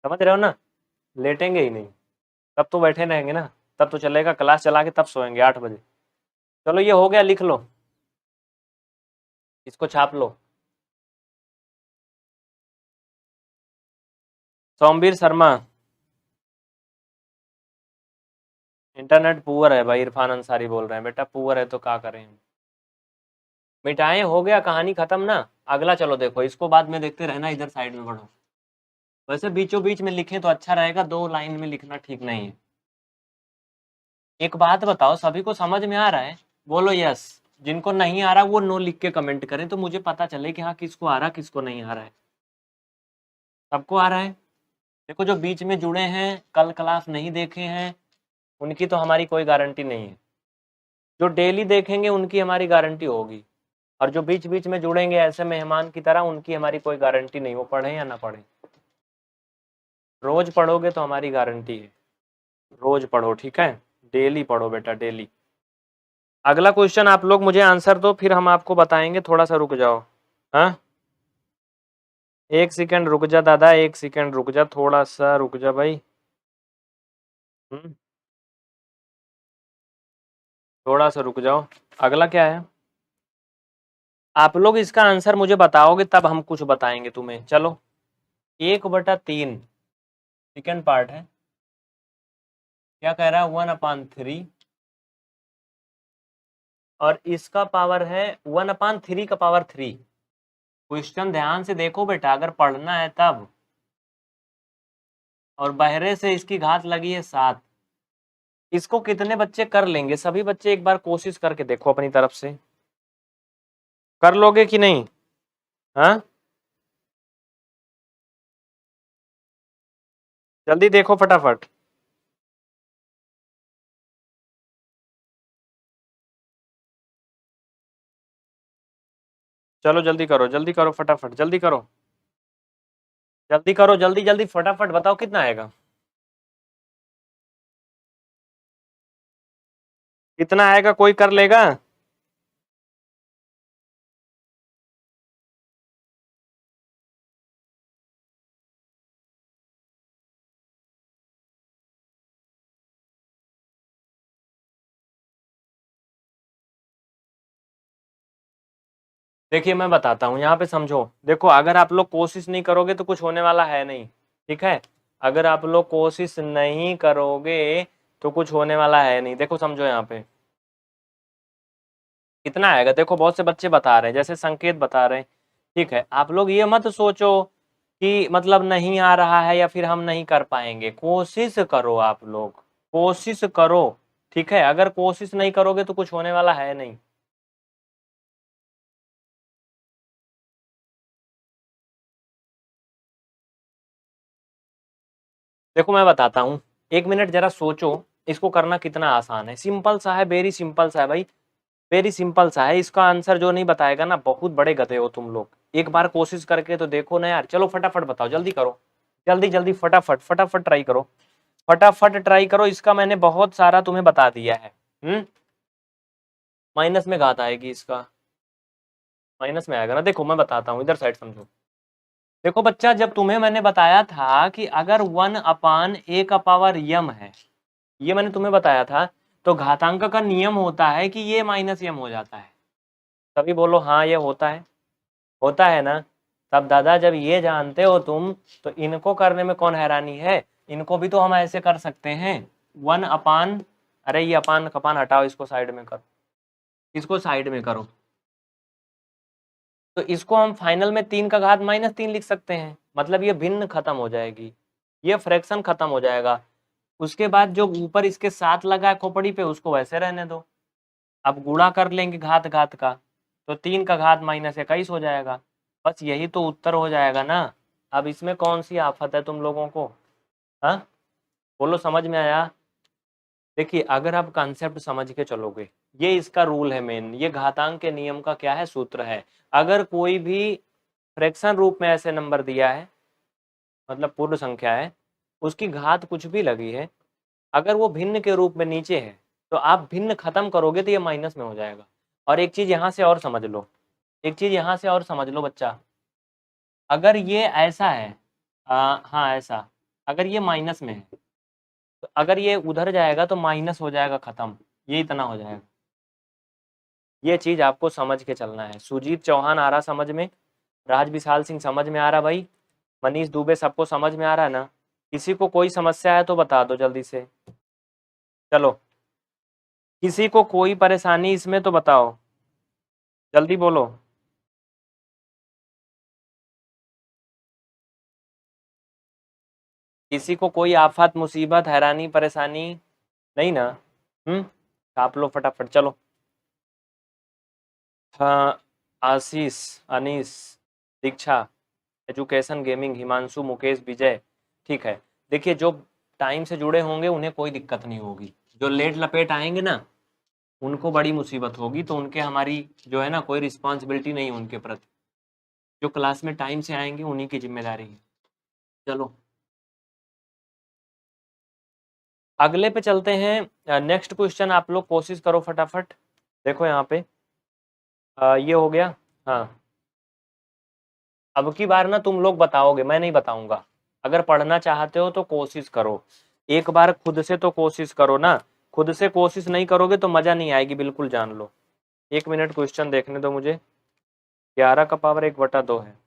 Speaker 1: समझ रहे हो ना? लेटेंगे ही नहीं। तब तो बैठे रहेंगे ना, तब तो चलेगा, क्लास चला के तब सोएंगे 8 बजे। चलो ये हो गया, लिख लो, इसको छाप लो। सोमवीर शर्मा। इंटरनेट पुअर है भाई, इरफान अंसारी बोल रहे हैं। बेटा पुअर है तो क्या करें हम? मिटाएं, हो गया, कहानी खत्म ना। अगला चलो देखो, इसको बाद में देखते रहना, इधर साइड में बढ़ो। वैसे बीचों बीच में लिखें तो अच्छा रहेगा, 2 लाइन में लिखना ठीक नहीं है। एक बात बताओ, सभी को समझ में आ रहा है? बोलो यस। जिनको नहीं आ रहा वो नो लिख के कमेंट करें, तो मुझे पता चले कि हाँ किसको आ रहा किसको नहीं आ रहा है। सबको आ रहा है? देखो जो बीच में जुड़े हैं, कल क्लास नहीं देखे हैं, उनकी तो हमारी कोई गारंटी नहीं है। जो डेली देखेंगे उनकी हमारी गारंटी होगी, और जो बीच बीच में जुड़ेंगे ऐसे मेहमान की तरह, उनकी हमारी कोई गारंटी नहीं, वो पढ़े या ना पढ़े। रोज पढ़ोगे तो हमारी गारंटी है, रोज पढ़ो, ठीक है? डेली पढ़ो बेटा, डेली। अगला क्वेश्चन आप लोग मुझे आंसर दो, फिर हम आपको बताएंगे। थोड़ा सा रुक जाओ। हाँ, 1 सेकंड रुक जा दादा, 1 सेकंड रुक जा, थोड़ा सा रुक जा भाई। थोड़ा सा रुक जाओ। अगला क्या है? आप लोग इसका आंसर मुझे बताओगे तब हम कुछ बताएंगे तुम्हें। चलो, 1/3 सेकंड पार्ट है। क्या कह रहा है? 1/3, और इसका पावर है 1/3 का पावर 3। क्वेश्चन ध्यान से देखो बेटा, अगर पढ़ना है तब। और बहरे से इसकी घात लगी है 7। इसको कितने बच्चे कर लेंगे? सभी बच्चे एक बार कोशिश करके देखो अपनी तरफ से, कर लोगे कि नहीं? हाँ, जल्दी देखो फटाफट। चलो जल्दी करो फटाफट, जल्दी करो, जल्दी करो, जल्दी जल्दी फटाफट बताओ कितना आएगा। कितना आएगा, कोई कर लेगा? देखिए मैं बताता हूँ, यहाँ पे समझो। देखो अगर आप लोग कोशिश नहीं करोगे तो कुछ होने वाला है नहीं, ठीक है? अगर आप लोग कोशिश नहीं करोगे तो कुछ होने वाला है नहीं। देखो समझो, यहाँ पे कितना आएगा। देखो बहुत से बच्चे बता रहे हैं, जैसे संकेत बता रहे हैं, ठीक है? आप लोग ये मत सोचो कि मतलब नहीं आ रहा है या फिर हम नहीं कर पाएंगे। कोशिश करो आप लोग, कोशिश करो, ठीक है? अगर कोशिश नहीं करोगे तो कुछ होने वाला है नहीं। देखो मैं बताता हूँ, 1 मिनट जरा सोचो, इसको करना कितना आसान है। सिंपल सा है, वेरी सिंपल सा है भाई, वेरी सिंपल सा है। इसका आंसर जो नहीं बताएगा ना, बहुत बड़े गधे हो तुम लोग। एक बार कोशिश करके तो देखो ना यार। चलो फटाफट बताओ, जल्दी करो, जल्दी जल्दी फटाफट फटाफट ट्राई करो, फटाफट ट्राई करो। इसका मैंने बहुत सारा तुम्हें बता दिया है। माइनस में घात आएगी इसका, माइनस में आएगा ना। देखो मैं बताता हूँ, इधर साइड समझो। देखो बच्चा, जब तुम्हें मैंने बताया था कि अगर 1/a⁻m है, ये मैंने तुम्हें बताया था, तो घातांक का नियम होता है कि ये माइनस m हो जाता है। तभी बोलो हाँ ये होता है ना। तब दादा जब ये जानते हो तुम, तो इनको करने में कौन हैरानी है। इनको भी तो हम ऐसे कर सकते हैं, 1/, अरे ये अपान कपान हटाओ, इसको साइड में करो, इसको साइड में करो। तो इसको हम फाइनल में 3 का घात -3 लिख सकते हैं। मतलब ये भिन्न खत्म हो जाएगी, ये फ्रैक्शन खत्म हो जाएगा। उसके बाद जो ऊपर इसके 7 लगा है खोपड़ी पे, उसको वैसे रहने दो। अब गुणा कर लेंगे घात घात का, तो 3 का घात -21 हो जाएगा। बस यही तो उत्तर हो जाएगा ना। अब इसमें कौन सी आफत है तुम लोगों को, हाँ बोलो, समझ में आया। देखिए अगर आप कॉन्सेप्ट समझ के चलोगे, ये इसका रूल है मेन, ये घातांक के नियम का क्या है, सूत्र है। अगर कोई भी फ्रैक्शन रूप में ऐसे नंबर दिया है, मतलब पूर्ण संख्या है, उसकी घात कुछ भी लगी है, अगर वो भिन्न के रूप में नीचे है, तो आप भिन्न खत्म करोगे तो ये माइनस में हो जाएगा। और एक चीज यहाँ से और समझ लो, एक चीज यहाँ से और समझ लो बच्चा, अगर ये ऐसा है, हाँ ऐसा, अगर ये माइनस में है, तो अगर ये उधर जाएगा तो माइनस हो जाएगा, खत्म, ये इतना हो जाएगा। ये चीज आपको समझ के चलना है। सुजीत चौहान आ रहा समझ में, राज विशाल सिंह समझ में आ रहा भाई, मनीष दुबे सबको समझ में आ रहा है ना। किसी को कोई समस्या है तो बता दो जल्दी से, चलो किसी को कोई परेशानी इसमें तो बताओ, जल्दी बोलो। किसी को कोई आफत मुसीबत हैरानी परेशानी नहीं ना। छाप लो फटाफट, चलो। हाँ, आशीष, अनीस, दीक्षा, एजुकेशन, गेमिंग, हिमांशु, मुकेश, विजय, ठीक है। देखिए जो टाइम से जुड़े होंगे उन्हें कोई दिक्कत नहीं होगी, जो लेट लपेट आएंगे ना, उनको बड़ी मुसीबत होगी। तो उनके हमारी जो है ना, कोई रिस्पॉन्सिबिलिटी नहीं उनके प्रति। जो क्लास में टाइम से आएंगे उन्हीं की जिम्मेदारी है। चलो अगले पे चलते हैं। नेक्स्ट क्वेश्चन आप लोग कोशिश करो फटाफट। देखो यहाँ पे ये हो गया। हाँ, अब की बार ना तुम लोग बताओगे, मैं नहीं बताऊंगा। अगर पढ़ना चाहते हो तो कोशिश करो, एक बार खुद से तो कोशिश करो ना। खुद से कोशिश नहीं करोगे तो मजा नहीं आएगी, बिल्कुल जान लो। 1 मिनट क्वेश्चन देखने दो मुझे। 11 का पावर 1/2 है।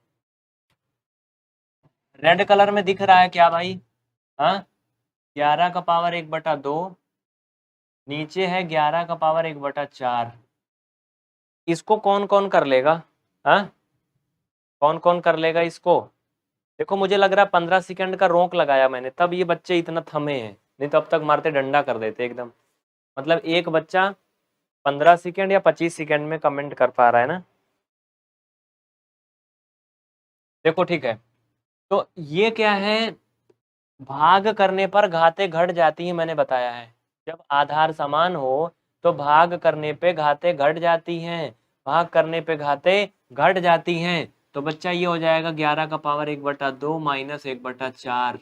Speaker 1: रेड कलर में दिख रहा है क्या भाई, हाँ। 11 का पावर 1/2, नीचे है 11 का पावर 1/4। इसको कौन कौन कर लेगा, हाँ, कौन कौन कर लेगा इसको। देखो मुझे लग रहा है 15 सेकंड का रोक लगाया मैंने, तब ये बच्चे इतना थमे हैं, नहीं तो अब तक मारते डंडा कर देते एकदम। मतलब एक बच्चा 15 सेकंड या 25 सेकंड में कमेंट कर पा रहा है ना। देखो ठीक है, तो ये क्या है, भाग करने पर घातें घट जाती हैं, मैंने बताया है। जब आधार समान हो तो भाग करने पे घातें घट जाती हैं, भाग करने पे घातें घट जाती हैं। तो बच्चा ये हो जाएगा 11 का पावर 1/2 माइनस 1/4।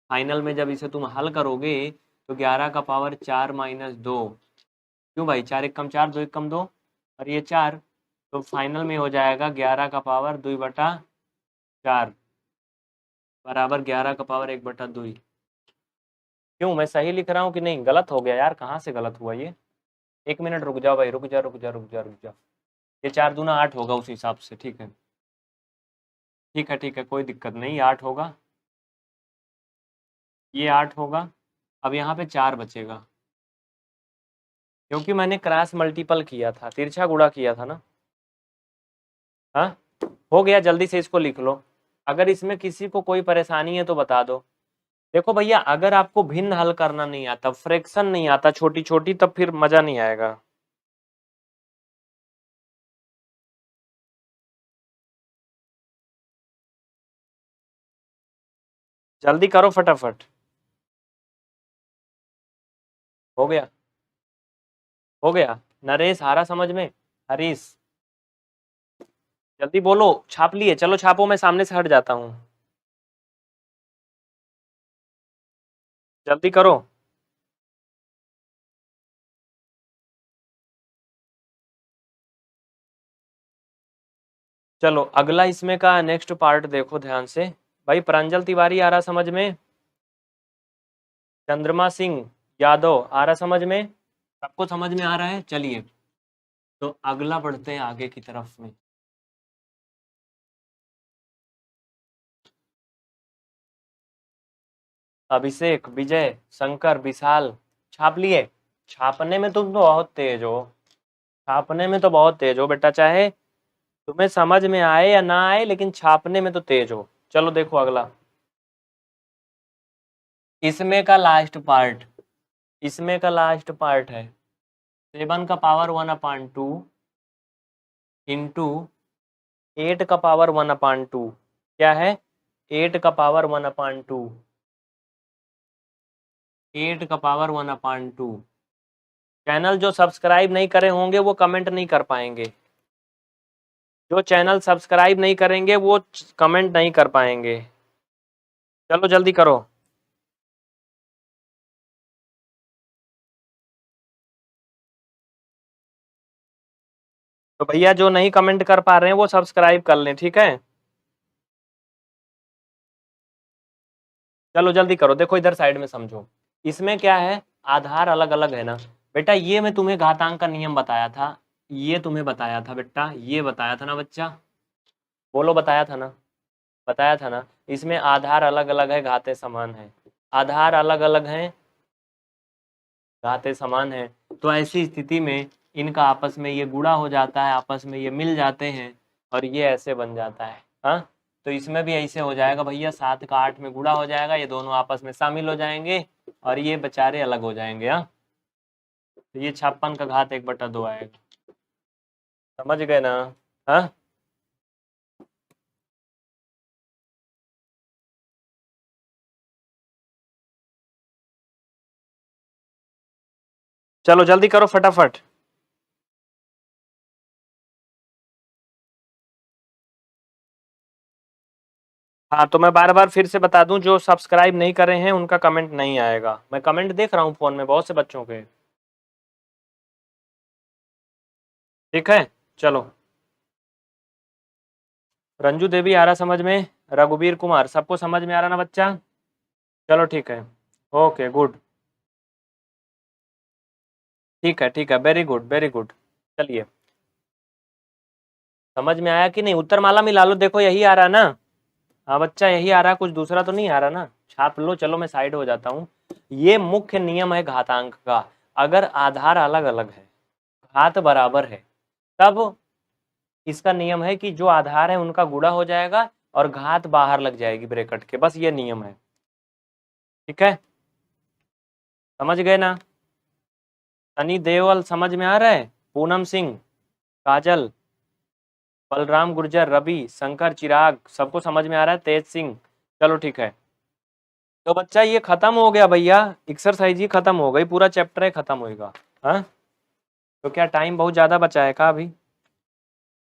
Speaker 1: फाइनल में जब इसे तुम हल करोगे तो 11 का पावर 4 माइनस 2, क्यों भाई, 4 एक कम 4, 2 एक कम 2, और ये 4। तो फाइनल में हो जाएगा 11 का पावर 2/4 बराबर 11 का पावर 1/2। क्यों, मैं सही लिख रहा हूँ कि नहीं, गलत हो गया यार, कहाँ से गलत हुआ ये। 1 मिनट रुक जाओ भाई, रुक जा रुक जा रुक जा रुक जा। ये 4 दूना 8 होगा उस हिसाब से, ठीक है ठीक है ठीक है, कोई दिक्कत नहीं, 8 होगा, ये 8 होगा। अब यहाँ पे 4 बचेगा, क्योंकि मैंने क्रॉस मल्टीपल किया था, तिरछा गुणा किया था ना। हाँ हो गया, जल्दी से इसको लिख लो। अगर इसमें किसी को कोई परेशानी है तो बता दो। देखो भैया, अगर आपको भिन्न हल करना नहीं आता, फ्रैक्शन नहीं आता छोटी छोटी, तब फिर मजा नहीं आएगा। जल्दी करो फटाफट। हो गया, हो गया। नरेश हारा समझ में? हरीश जल्दी बोलो, छाप लिए? चलो छापो, मैं सामने से हट जाता हूँ, जल्दी करो। चलो अगला इसमें का नेक्स्ट पार्ट देखो ध्यान से। भाई प्रांजल तिवारी आ रहा समझ में? चंद्रमा सिंह यादव आ रहा समझ में? सबको समझ में आ रहा है? चलिए तो अगला बढ़ते हैं आगे की तरफ में। अभिषेक, विजय, शंकर, विशाल छाप लिए? छापने में तुम तो बहुत तेज हो, छापने में तो बहुत तेज हो बेटा, चाहे तुम्हें समझ में आए या ना आए, लेकिन छापने में तो तेज हो। चलो देखो अगला, इसमें का लास्ट पार्ट, इसमें का लास्ट पार्ट है 7 का पावर 1/2 इंटू 8 का पावर 1/2। क्या है? 8 का पावर 1/2, 8 का पावर 1/2। चैनल जो सब्सक्राइब नहीं करे होंगे वो कमेंट नहीं कर पाएंगे, जो चैनल सब्सक्राइब नहीं करेंगे वो कमेंट नहीं कर पाएंगे। चलो जल्दी करो। तो भैया जो नहीं कमेंट कर पा रहे हैं वो सब्सक्राइब कर लें, ठीक है? चलो जल्दी करो, देखो इधर साइड में समझो। इसमें क्या है, आधार अलग अलग है ना बेटा, ये मैं तुम्हें घातांक का नियम बताया था, ये तुम्हें बताया था बेटा, ये बताया था ना बच्चा? बोलो बताया था ना? बताया था ना? इसमें आधार अलग अलग है, घाते समान है। आधार अलग अलग हैं, घाते समान है। तो ऐसी स्थिति में इनका आपस में ये गुणा हो जाता है, आपस में ये मिल जाते हैं और ये ऐसे बन जाता है। हाँ, तो इसमें भी ऐसे हो जाएगा भैया, 7 का 8 में गुणा हो जाएगा, ये दोनों आपस में शामिल हो जाएंगे और ये बेचारे अलग हो जाएंगे। हाँ, तो ये 56 का घात 1/2 आएगा। समझ गए ना? हाँ, चलो जल्दी करो फटाफट। हाँ, तो मैं बार बार फिर से बता दूं, जो सब्सक्राइब नहीं करे हैं उनका कमेंट नहीं आएगा। मैं कमेंट देख रहा हूँ फोन में बहुत से बच्चों के, ठीक है? चलो, रंजू देवी आ रहा समझ में? रघुवीर कुमार, सबको समझ में आ रहा ना बच्चा? चलो ठीक है, ओके गुड, ठीक है ठीक है, वेरी गुड वेरी गुड। चलिए, समझ में आया कि नहीं? उत्तर माला मिला लो, देखो यही आ रहा ना? हाँ बच्चा, यही आ रहा, कुछ दूसरा तो नहीं आ रहा ना? छाप लो, चलो मैं साइड हो जाता हूँ। ये मुख्य नियम है घातांक का। अगर आधार अलग अलग है, घात बराबर है, तब इसका नियम है कि जो आधार है उनका गुणा हो जाएगा और घात बाहर लग जाएगी ब्रैकेट के, बस ये नियम है, ठीक है? समझ गए ना? सनी देओल समझ में आ रहा है? पूनम सिंह, काजल, बलराम गुर्जर, रवि, शंकर, चिराग, सबको समझ में आ रहा है? तेज सिंह, चलो ठीक है। तो बच्चा ये खत्म हो गया भैया, एक्सरसाइज ही खत्म हो गई, पूरा चैप्टर है खत्म होएगा। हाँ, तो क्या टाइम बहुत ज्यादा बचा है का अभी?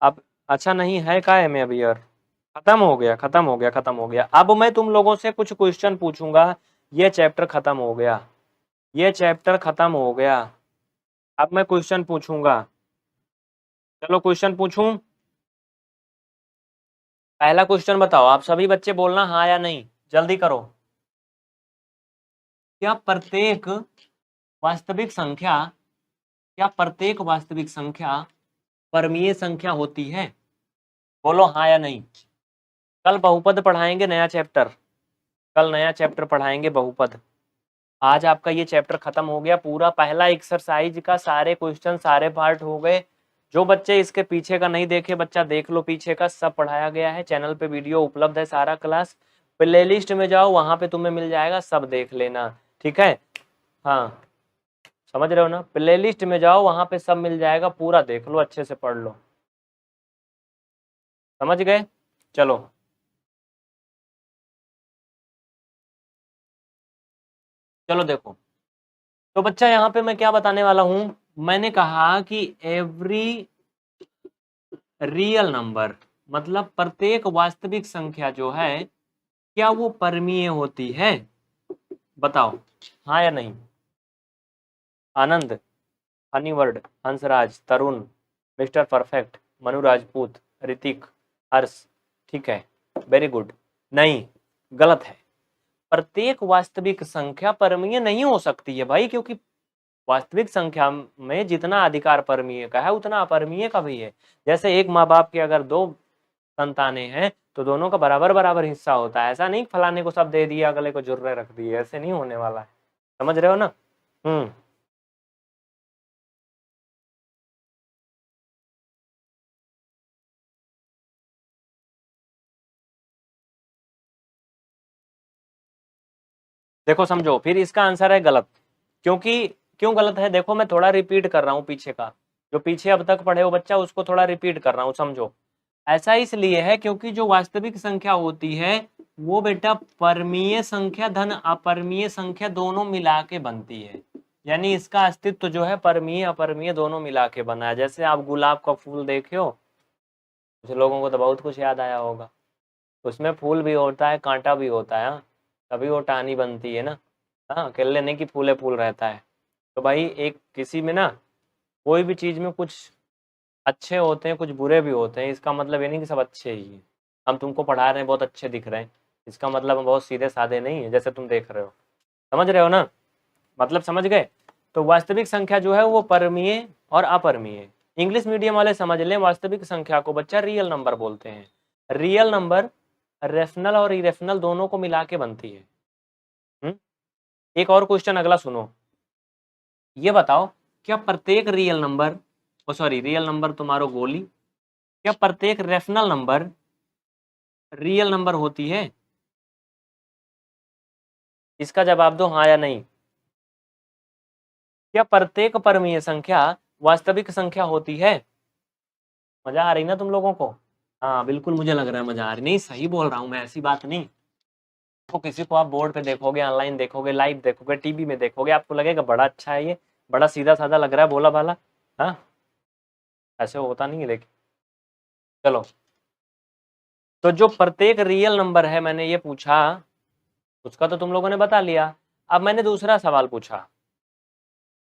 Speaker 1: अब अच्छा नहीं है का है, मैं अभी यार, खत्म हो गया खत्म हो गया खत्म हो गया। अब मैं तुम लोगों से कुछ क्वेश्चन पूछूंगा, ये चैप्टर खत्म हो गया, ये चैप्टर खत्म हो गया। अब मैं क्वेश्चन पूछूंगा, चलो क्वेश्चन पूछूं। पहला क्वेश्चन बताओ, आप सभी बच्चे बोलना हाँ या नहीं, जल्दी करो। क्या प्रत्येक वास्तविक संख्या, क्या प्रत्येक वास्तविक संख्या परमीय संख्या होती है? बोलो हाँ या नहीं। कल बहुपद पढ़ाएंगे, नया चैप्टर, कल नया चैप्टर पढ़ाएंगे बहुपद। आज आपका ये चैप्टर खत्म हो गया, पूरा पहला एक्सरसाइज का सारे क्वेश्चन सारे पार्ट हो गए। जो बच्चे इसके पीछे का नहीं देखे, बच्चा देख लो, पीछे का सब पढ़ाया गया है, चैनल पे वीडियो उपलब्ध है सारा क्लास। प्लेलिस्ट में जाओ, वहां पे तुम्हें मिल जाएगा, सब देख लेना, ठीक है? हाँ, समझ रहे हो ना? प्लेलिस्ट में जाओ, वहां पे सब मिल जाएगा, पूरा देख लो, अच्छे से पढ़ लो। समझ गए? चलो, चलो देखो, तो बच्चा यहाँ पे मैं क्या बताने वाला हूँ, मैंने कहा कि एवरी रियल नंबर मतलब प्रत्येक वास्तविक संख्या जो है क्या वो परमीय होती है? बताओ हाँ या नहीं। आनंद, हनीवर्ड, हंसराज, तरुण, मिस्टर परफेक्ट, मनु राजपूत, ऋतिक, हर्ष, ठीक है, वेरी गुड। नहीं, गलत है। प्रत्येक वास्तविक संख्या परमीय नहीं हो सकती है भाई, क्योंकि वास्तविक संख्या में जितना अधिकार परमीय का है उतना अपरमीय का भी है। जैसे एक माँ बाप के अगर दो संतानें हैं तो दोनों का बराबर बराबर हिस्सा होता है। ऐसा नहीं फलाने को सब दे दिया अगले को जुर्रे रख दिए, ऐसे नहीं होने वाला है। समझ रहे हो ना? देखो समझो, फिर इसका आंसर है गलत। क्योंकि क्यों गलत है, देखो मैं थोड़ा रिपीट कर रहा हूँ पीछे का, जो पीछे अब तक पढ़े हो बच्चा उसको थोड़ा रिपीट कर रहा हूँ, समझो। ऐसा इसलिए है क्योंकि जो वास्तविक संख्या होती है वो बेटा परमीय संख्या धन अपरमीय संख्या दोनों मिला के बनती है। यानी इसका अस्तित्व जो है परमीय अपरमीय दोनों मिला के बना है। जैसे आप गुलाब का फूल देखे हो, कुछ लोगों को तो बहुत कुछ याद आया होगा, उसमें फूल भी होता है कांटा भी होता है, हाँ, तभी वो टहनी बनती है ना। हाँ, अकेले नहीं कि फूले फूल रहता है। तो भाई एक किसी में ना, कोई भी चीज में कुछ अच्छे होते हैं कुछ बुरे भी होते हैं, इसका मतलब ये नहीं कि सब अच्छे ही हैं। हम तुमको पढ़ा रहे हैं बहुत अच्छे दिख रहे हैं, इसका मतलब हम बहुत सीधे साधे नहीं है जैसे तुम देख रहे हो। समझ रहे हो ना? मतलब समझ गए? तो वास्तविक संख्या जो है वो परमीय और अपरमीय। इंग्लिश मीडियम वाले समझ लें, वास्तविक संख्या को बच्चा रियल नंबर बोलते हैं। रियल नंबर रेशनल और इरेशनल दोनों को मिला के बनती है। एक और क्वेश्चन अगला सुनो, ये बताओ क्या प्रत्येक real number, sorry real number तुम्हारो गोली, क्या प्रत्येक रेशनल नंबर रियल नंबर होती है? इसका जवाब दो हाँ या नहीं। क्या प्रत्येक परमीय संख्या वास्तविक संख्या होती है? मजा आ रही ना तुम लोगों को? हाँ बिल्कुल, मुझे लग रहा है मजा आ रही। नहीं सही बोल रहा हूँ मैं, ऐसी बात नहीं। तो किसी को आप बोर्ड पे देखोगे, ऑनलाइन देखोगे, लाइव देखोगे, टीवी में देखोगे, आपको लगेगा बड़ा अच्छा है ये, बड़ा सीधा साधा लग रहा है, भोला भाला। हाँ, ऐसे होता नहीं है लेकिन। चलो, तो जो प्रत्येक रियल नंबर है मैंने ये पूछा, उसका तो तुम लोगों ने बता लिया। अब मैंने दूसरा सवाल पूछा,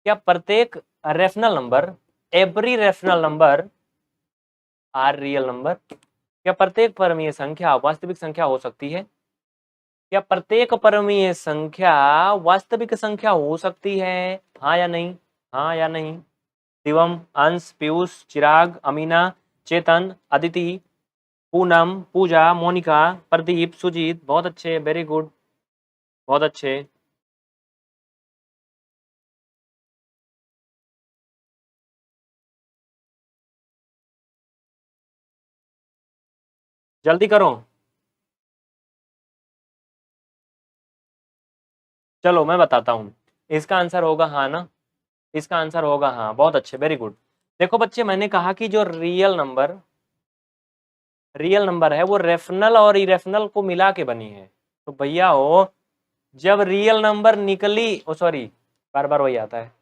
Speaker 1: क्या प्रत्येक rational number, every rational number are real number, क्या प्रत्येक परमीय संख्या वास्तविक संख्या हो सकती है? क्या प्रत्येक परमीय संख्या वास्तविक संख्या हो सकती है? हाँ या नहीं? हाँ या नहीं? शिवम, अंश, पीयूष, चिराग, अमीना, चेतन, अदिति, पूनम, पूजा, मोनिका, प्रदीप, सुजीत, बहुत अच्छे, वेरी गुड, बहुत अच्छे। जल्दी करो। चलो मैं बताता हूँ, इसका आंसर होगा हाँ ना, इसका आंसर होगा हाँ, बहुत अच्छे, वेरी गुड। देखो बच्चे, मैंने कहा कि जो रियल नंबर है वो रेशनल और इरेशनल को मिला के बनी है। तो भैया हो, जब रियल नंबर निकली, ओ सॉरी, बार बार वही आता है,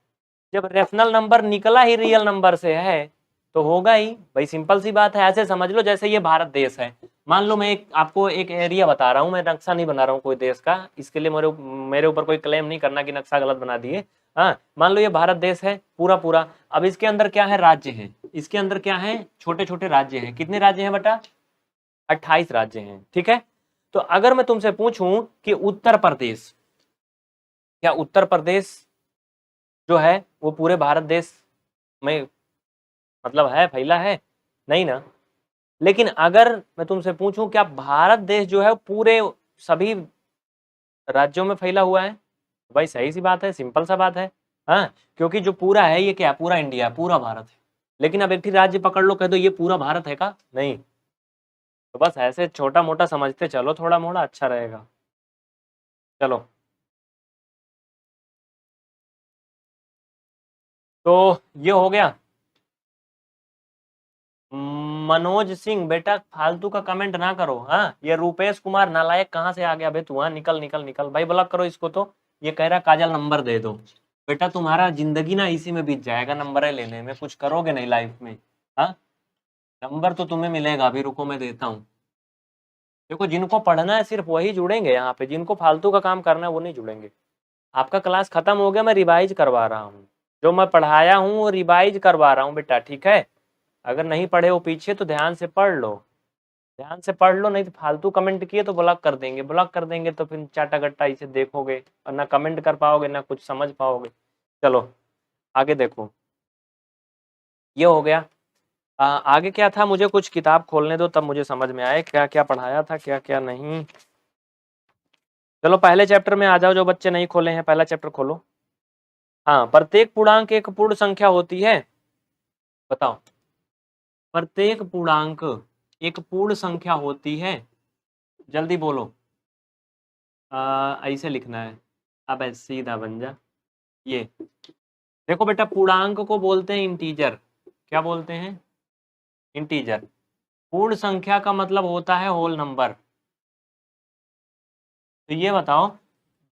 Speaker 1: जब रेशनल नंबर निकला ही रियल नंबर से है तो होगा ही भाई, सिंपल सी बात है। ऐसे समझ लो जैसे ये भारत देश है, मान लो मैं आपको एक एरिया बता रहा हूँ, मैं नक्शा नहीं बना रहा हूँ कोई देश का, इसके लिए मेरे ऊपर कोई क्लेम नहीं करना कि नक्शा गलत बना दिए। हाँ, मान लो ये भारत देश है पूरा पूरा, अब इसके अंदर क्या है, राज्य है, इसके अंदर क्या है, छोटे छोटे राज्य हैं। कितने राज्य हैं बेटा? 28 राज्य हैं, ठीक है। तो अगर मैं तुमसे पूछूं कि उत्तर प्रदेश, क्या उत्तर प्रदेश जो है वो पूरे भारत देश में मतलब है, फैला है? नहीं ना। लेकिन अगर मैं तुमसे पूछूं क्या भारत देश जो है पूरे सभी राज्यों में फैला हुआ है? तो भाई सही सी बात है, सिंपल सा बात है। हाँ, क्योंकि जो पूरा है ये क्या, पूरा इंडिया, पूरा भारत है। लेकिन अब एक ही राज्य पकड़ लो, कह दो ये पूरा भारत है का? नहीं। तो बस ऐसे छोटा मोटा समझते चलो, थोड़ा मोड़ा अच्छा रहेगा। चलो, तो ये हो गया। मनोज सिंह, बेटा फालतू का कमेंट ना करो। हाँ, ये रूपेश कुमार नालायक कहाँ से आ गया बे तू? हाँ, निकल निकल निकल भाई, ब्लॉक करो इसको। तो ये कह रहा काजल नंबर दे दो, बेटा तुम्हारा जिंदगी ना इसी में बीत जाएगा, नंबर लेने में, कुछ करोगे नहीं लाइफ में। हाँ, नंबर तो तुम्हें मिलेगा, अभी रुको मैं देता हूँ। देखो जिनको पढ़ना है सिर्फ वही जुड़ेंगे यहाँ पे, जिनको फालतू का काम करना है वो नहीं जुड़ेंगे। आपका क्लास खत्म हो गया, मैं रिवाइज करवा रहा हूँ, जो मैं पढ़ाया हूँ वो रिवाइज करवा रहा हूँ बेटा, ठीक है। अगर नहीं पढ़े हो पीछे तो ध्यान से पढ़ लो, ध्यान से पढ़ लो, नहीं तो फालतू कमेंट किए तो ब्लॉक कर देंगे, ब्लॉक कर देंगे तो फिर चाटा गट्टा इसे देखोगे और ना कमेंट कर पाओगे ना कुछ समझ पाओगे। चलो आगे देखो, ये हो गया। आगे क्या था, मुझे कुछ किताब खोलने दो तब मुझे समझ में आए क्या क्या पढ़ाया था क्या क्या नहीं। चलो पहले चैप्टर में आ जाओ, जो बच्चे नहीं खोले हैं पहला चैप्टर खोलो। हाँ, प्रत्येक पूर्णांक एक पूर्ण संख्या होती है, बताओ। प्रत्येक पूर्णांक एक पूर्ण संख्या होती है, जल्दी बोलो। ऐसे लिखना है, अब ऐसे सीधा बन जा। ये देखो बेटा, पूर्णांक को बोलते हैं इंटीजर, क्या बोलते हैं, इंटीजर। पूर्ण संख्या का मतलब होता है होल नंबर। तो ये बताओ,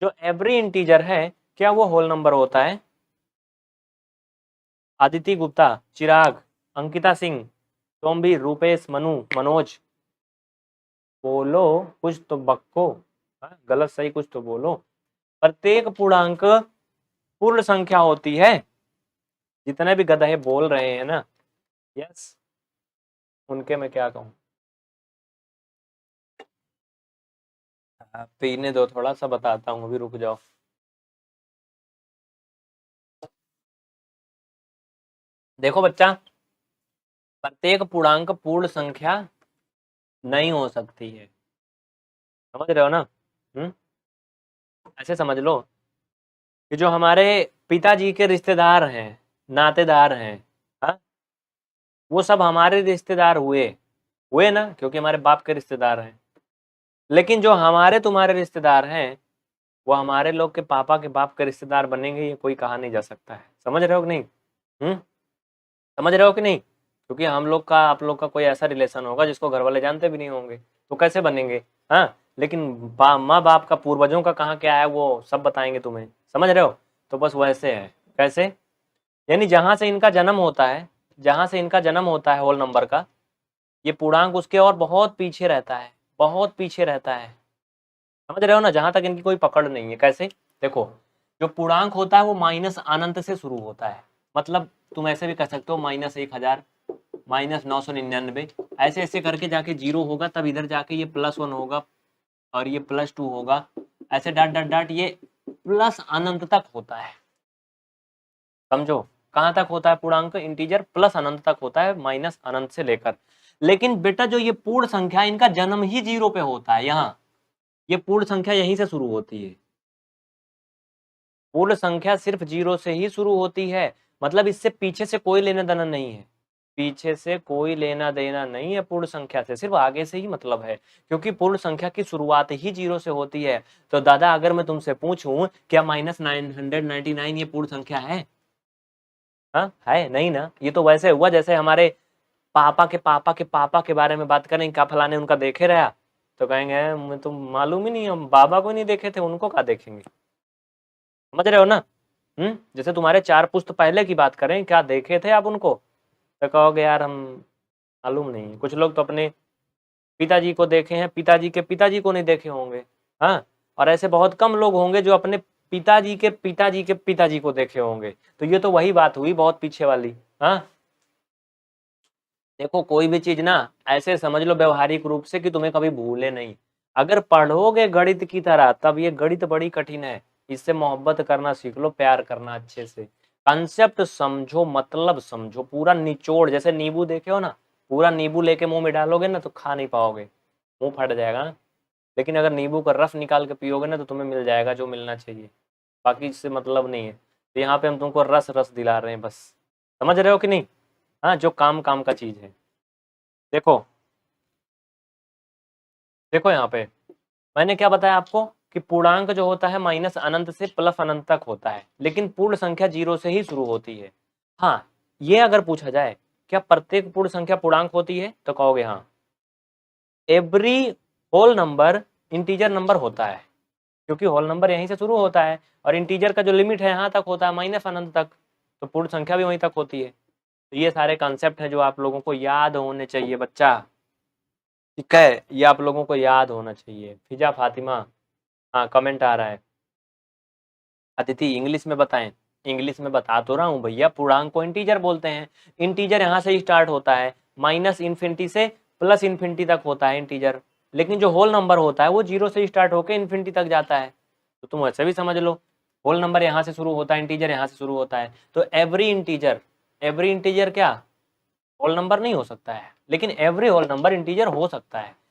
Speaker 1: जो एवरी इंटीजर है क्या वो होल नंबर होता है? आदिति गुप्ता, चिराग, अंकिता सिंह, टोम्बी, रूपेश, मनु, मनोज, बोलो कुछ तो बक्को। हाँ, गलत सही कुछ तो बोलो। प्रत्येक पूर्णांक पूर्ण संख्या होती है। जितने भी गधे बोल रहे हैं ना, यस, उनके मैं क्या कहूँ। पीने दो थोड़ा सा, बताता हूँ, अभी रुक जाओ। देखो बच्चा, प्रत्येक पूर्णांक पूर्ण संख्या नहीं हो सकती है, समझ रहे हो ना? ऐसे समझ लो कि जो हमारे पिताजी के रिश्तेदार हैं, नातेदार हैं, हाँ, वो सब हमारे रिश्तेदार हुए, हुए ना, क्योंकि हमारे बाप के रिश्तेदार हैं। लेकिन जो हमारे तुम्हारे रिश्तेदार हैं वो हमारे लोग के पापा के बाप के रिश्तेदार बनेंगे, ये कोई कहा नहीं जा सकता है। समझ रहे हो कि नहीं? समझ रहे हो कि नहीं? क्योंकि हम लोग का आप लोग का कोई ऐसा रिलेशन होगा जिसको घर वाले जानते भी नहीं होंगे, तो कैसे बनेंगे? हाँ, लेकिन माँ बाप का पूर्वजों का कहाँ क्या है वो सब बताएंगे तुम्हें, समझ रहे हो? तो बस वैसे है। कैसे? यानी जहां से इनका जन्म होता है, जहां से इनका जन्म होता है होल नंबर का, ये पूर्णांक उसके और बहुत पीछे रहता है, बहुत पीछे रहता है। समझ रहे हो ना? जहां तक इनकी कोई पकड़ नहीं है। कैसे? देखो, जो पूर्णांक होता है वो माइनस अनंत से शुरू होता है, मतलब तुम ऐसे भी कह सकते हो -1000, -999, ऐसे ऐसे करके जाके जीरो होगा, तब इधर जाके ये +1 होगा और ये +2 होगा, ऐसे डाट डाट डाट ये प्लस अनंत तक होता है। समझो, कहाँ तक होता है पूर्णांक इंटीजर? प्लस अनंत तक होता है, माइनस अनंत से लेकर। लेकिन बेटा जो ये पूर्ण संख्या, इनका जन्म ही 0 पे होता है। यहाँ ये पूर्ण संख्या यहीं से शुरू होती है। पूर्ण संख्या सिर्फ 0 से ही शुरू होती है, मतलब इससे पीछे से कोई लेना देना नहीं है, पीछे से कोई लेना देना नहीं है पूर्ण संख्या से, सिर्फ आगे से ही मतलब है, क्योंकि पूर्ण संख्या की शुरुआत ही 0 से होती है। तो दादा अगर मैं तुमसे पूछूं क्या -999 ये पूर्ण संख्या है? हाँ है नहीं ना? ये तो वैसे हुआ जैसे हमारे पापा के पापा के पापा के बारे में बात करें, क्या फलाने उनका देखे रहा, तो कहेंगे मैं तो मालूम ही नहीं, हम बाबा को नहीं देखे थे, उनको क्या देखेंगे। समझ रहे हो ना? जैसे तुम्हारे 4 पुश्त पहले की बात करें, क्या देखे थे आप उनको? तो कहोगे यार हम मालूम नहीं। कुछ लोग तो अपने पिताजी को देखे हैं, पिताजी के पिताजी को नहीं देखे होंगे। हाँ, और ऐसे बहुत कम लोग होंगे जो अपने पिताजी के पिताजी के पिताजी को देखे होंगे। तो ये तो वही बात हुई बहुत पीछे वाली। हाँ, देखो कोई भी चीज ना ऐसे समझ लो व्यवहारिक रूप से कि तुम्हें कभी भूले नहीं। अगर पढ़ोगे गणित की तरह तब ये गणित बड़ी कठिन है, इससे मोहब्बत करना सीख लो, प्यार करना अच्छे से, कंसेप्ट समझो, मतलब समझो, पूरा निचोड़, जैसे नींबू देखे हो ना, पूरा नींबू लेके मुंह में डालोगे ना तो खा नहीं पाओगे, मुंह फट जाएगा ना। लेकिन अगर नींबू का रस निकाल के पियोगे ना तो तुम्हें मिल जाएगा जो मिलना चाहिए, बाकी इससे मतलब नहीं है। तो यहाँ पे हम तुमको रस रस दिला रहे हैं बस, समझ रहे हो कि नहीं? हाँ, जो काम काम का चीज है। देखो, देखो यहाँ पे मैंने क्या बताया आपको कि पूर्णांक जो होता है माइनस अनंत से प्लस अनंत तक होता है, लेकिन पूर्ण संख्या 0 से ही शुरू होती है। हाँ, ये अगर पूछा जाए क्या प्रत्येक पूर्ण संख्या पूर्णांक होती है, तो कहोगे हाँ, every whole number integer number होता है, क्योंकि होल नंबर यहीं से शुरू होता है और इंटीजर का जो लिमिट है यहाँ तक होता है माइनस अनंत तक, तो पूर्ण संख्या भी वहीं तक होती है। तो ये सारे कॉन्सेप्ट हैं जो आप लोगों को याद होने चाहिए बच्चा, ठीक है, ये आप लोगों को याद होना चाहिए। फिजा फातिमा, हाँ कमेंट आ रहा है। अदिति इंग्लिश में बताएं, इंग्लिश में बता तो रहा हूँ भैया, पूर्णांक को इंटीजर बोलते हैं। इंटीजर यहाँ से स्टार्ट होता है, माइनस इन्फिनिटी से प्लस इन्फिनिटी तक होता है इंटीजर, लेकिन जो होल नंबर होता है वो 0 से स्टार्ट होकर इन्फिनिटी तक जाता है। तो तुम ऐसे भी समझ लो, होल नंबर यहाँ से शुरू होता है, इंटीजर यहाँ से शुरू होता है। तो एवरी इंटीजर क्या होल नंबर नहीं हो सकता है, लेकिन एवरी होल नंबर इंटीजर हो सकता है।